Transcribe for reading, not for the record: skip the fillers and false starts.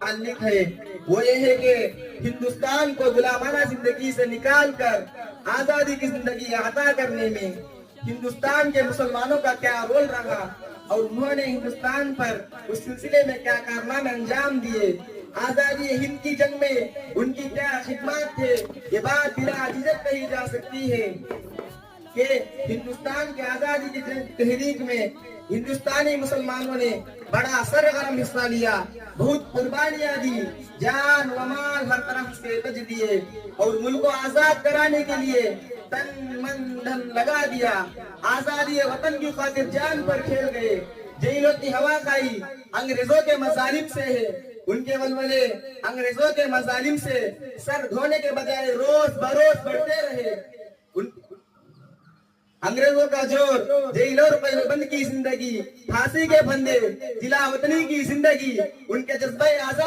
متعلق ہے، وہ یہ ہے کہ ہندوستان کو غلامانہ زندگی سے نکال کر آزادی کی زندگی عطا کرنے میں ہندوستان کے مسلمانوں کا کیا رول رہا اور انہوں نے ہندوستان پر اس سلسلے میں کیا کارنامے انجام دیے، آزادی ہند کی جنگ میں ان کی کیا خدمات تھے، یہ بات بلا جھجک کہی جا سکتی ہے کہ ہندوستان کی آزادی کی تحریک میں ہندوستانی مسلمانوں نے بڑا سرگرم حصہ لیا، بہت قربانیاں دی، جان و مال ہر طرف سے بچ دیے اور ملک کو آزاد کرانے کے لیے تن من دھن لگا دیا، آزادی وطن کی خاطر جان پر کھیل گئے، جیلوں کی ہوا کھائی، انگریزوں کے مظالم سے ہے، ان کے ولولے انگریزوں کے مظالم سے سر دھونے کے بجائے روز بروز بڑھتے رہے، انگریزوں کا جور، جیلوں میں بند کی زندگی، پھانسی کے پھندے، جلا وطنی کی زندگی، ان کے جذبہ آزاد